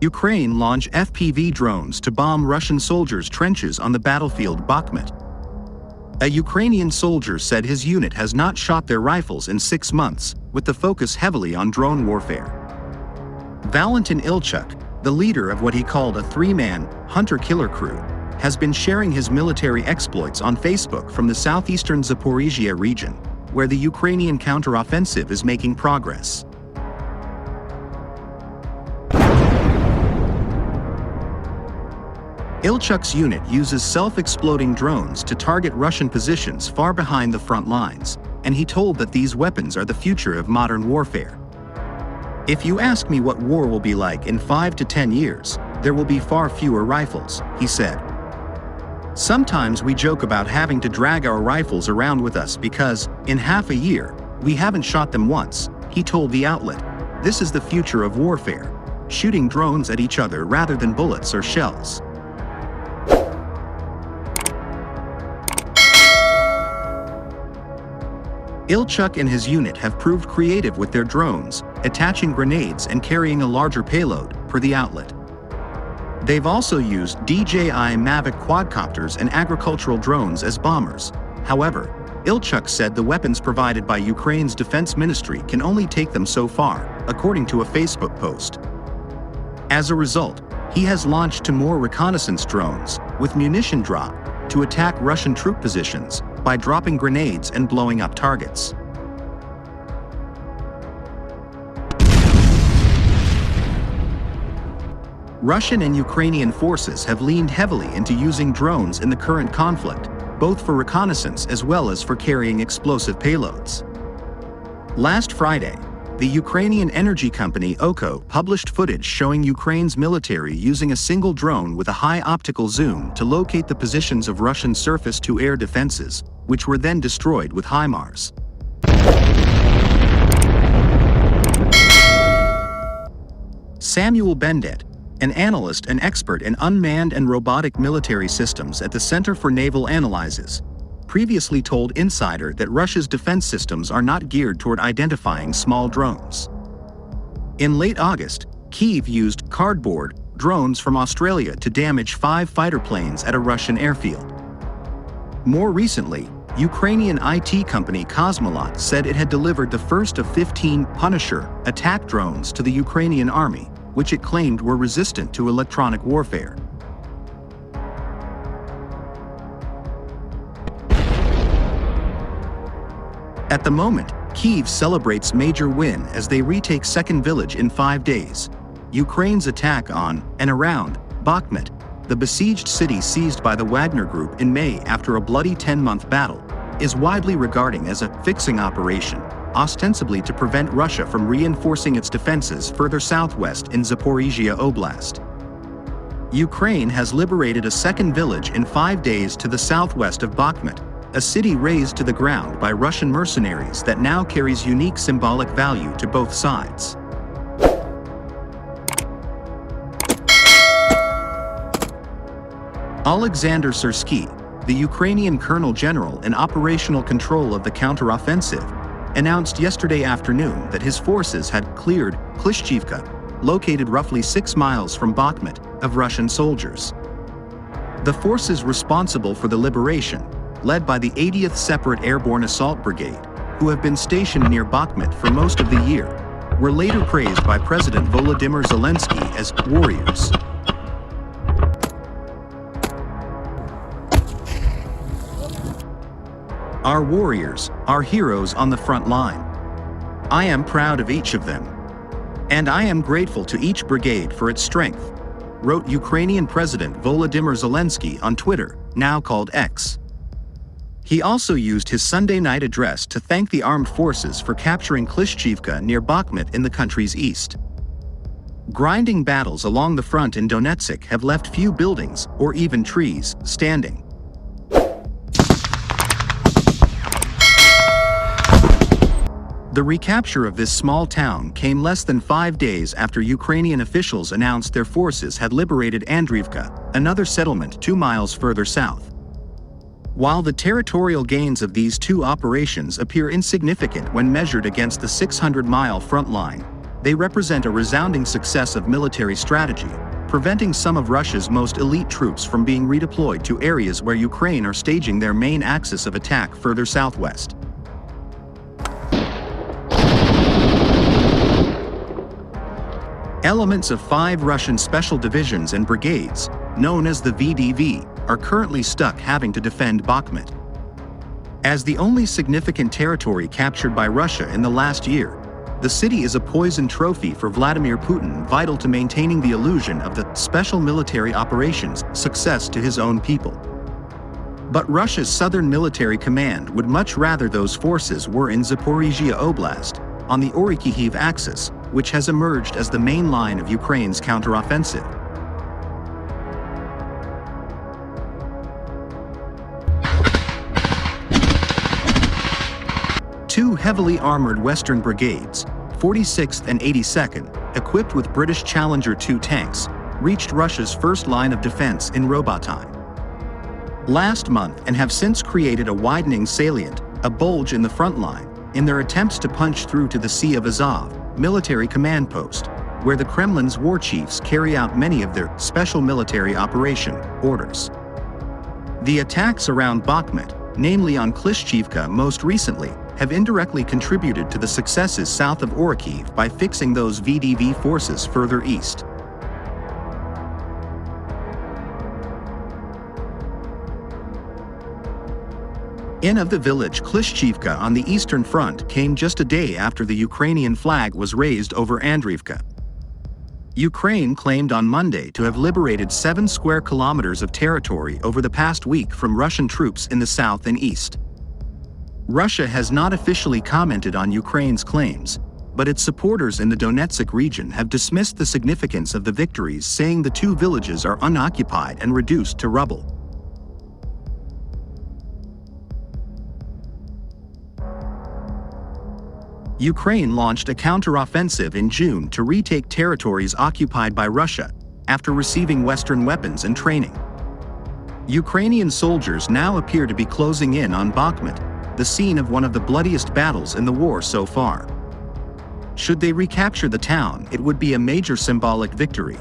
Ukraine launch FPV drones to bomb Russian soldiers' trenches on the battlefield Bakhmut. A Ukrainian soldier said his unit has not shot their rifles in 6 months, with the focus heavily on drone warfare. Valentin Ilchuk, the leader of what he called a 3-man, hunter-killer crew, has been sharing his military exploits on Facebook from the southeastern Zaporizhia region, where the Ukrainian counteroffensive is making progress. Ilchuk's unit uses self-exploding drones to target Russian positions far behind the front lines, and he told that these weapons are the future of modern warfare. "If you ask me what war will be like in 5 to 10 years, there will be far fewer rifles," he said. "Sometimes we joke about having to drag our rifles around with us because, in half a year, we haven't shot them once," he told the outlet. "This is the future of warfare, shooting drones at each other rather than bullets or shells." Ilchuk and his unit have proved creative with their drones, attaching grenades and carrying a larger payload, per the outlet. They've also used DJI Mavic quadcopters and agricultural drones as bombers. However, Ilchuk said the weapons provided by Ukraine's defense ministry can only take them so far, according to a Facebook post. As a result, he has launched two more reconnaissance drones, with munition drop, to attack Russian troop positions, by dropping grenades and blowing up targets. Russian and Ukrainian forces have leaned heavily into using drones in the current conflict, both for reconnaissance as well as for carrying explosive payloads. Last Friday, the Ukrainian energy company Okko published footage showing Ukraine's military using a single drone with a high optical zoom to locate the positions of Russian surface-to-air defenses, which were then destroyed with Himars. Samuel Bendet, an analyst and expert in unmanned and robotic military systems at the Center for Naval Analyses, previously told Insider that Russia's defense systems are not geared toward identifying small drones. In late August, Kyiv used cardboard drones from Australia to damage 5 fighter planes at a Russian airfield. More recently, Ukrainian IT company Kosmolot said it had delivered the first of 15 Punisher attack drones to the Ukrainian army, which it claimed were resistant to electronic warfare. At the moment, Kyiv celebrates major win as they retake second village in 5 days. Ukraine's attack on and around Bakhmut, the besieged city seized by the Wagner Group in May after a bloody 10-month battle, is widely regarded as a fixing operation, ostensibly to prevent Russia from reinforcing its defenses further southwest in Zaporizhia Oblast. Ukraine has liberated a second village in 5 days to the southwest of Bakhmut, a city razed to the ground by Russian mercenaries that now carries unique symbolic value to both sides. Alexander Syrsky, the Ukrainian colonel general in operational control of the counteroffensive, announced yesterday afternoon that his forces had cleared Klishchivka, located roughly 6 miles from Bakhmut, of Russian soldiers. The forces responsible for the liberation, led by the 80th Separate Airborne Assault Brigade, who have been stationed near Bakhmut for most of the year, were later praised by President Volodymyr Zelensky as warriors. Our warriors, our heroes on the front line. I am proud of each of them. And I am grateful to each brigade for its strength, wrote Ukrainian President Volodymyr Zelensky on Twitter, now called X. He also used his Sunday night address to thank the armed forces for capturing Klishchivka near Bakhmut in the country's east. Grinding battles along the front in Donetsk have left few buildings, or even trees, standing. The recapture of this small town came less than 5 days after Ukrainian officials announced their forces had liberated Andriivka, another settlement 2 miles further south. While the territorial gains of these two operations appear insignificant when measured against the 600-mile front line, They represent a resounding success of military strategy, preventing some of Russia's most elite troops from being redeployed to areas where Ukraine are staging their main axis of attack further southwest. Elements of 5 Russian special divisions and brigades, known as the VDV, are currently stuck having to defend Bakhmut. As the only significant territory captured by Russia in the last year, the city is a poison trophy for Vladimir Putin, vital to maintaining the illusion of the special military operations success to his own people. But Russia's Southern Military Command would much rather those forces were in Zaporizhia Oblast, on the Orikhiv axis, which has emerged as the main line of Ukraine's counteroffensive. Two heavily armored Western brigades, 46th and 82nd, equipped with British Challenger 2 tanks, reached Russia's first line of defense in Robotyne last month and have since created a widening salient, a bulge in the front line, in their attempts to punch through to the Sea of Azov military command post, where the Kremlin's war chiefs carry out many of their special military operation orders. The attacks around Bakhmut, namely on Klishchivka most recently, have indirectly contributed to the successes south of Orikhiv by fixing those VDV forces further east. In of the village Klishchivka on the eastern front came just a day after the Ukrainian flag was raised over Andriivka. Ukraine claimed on Monday to have liberated 7 square kilometers of territory over the past week from Russian troops in the south and east. Russia has not officially commented on Ukraine's claims, but its supporters in the Donetsk region have dismissed the significance of the victories, saying the 2 villages are unoccupied and reduced to rubble. Ukraine launched a counteroffensive in June to retake territories occupied by Russia, after receiving Western weapons and training. Ukrainian soldiers now appear to be closing in on Bakhmut, the scene of one of the bloodiest battles in the war so far. Should they recapture the town, it would be a major symbolic victory,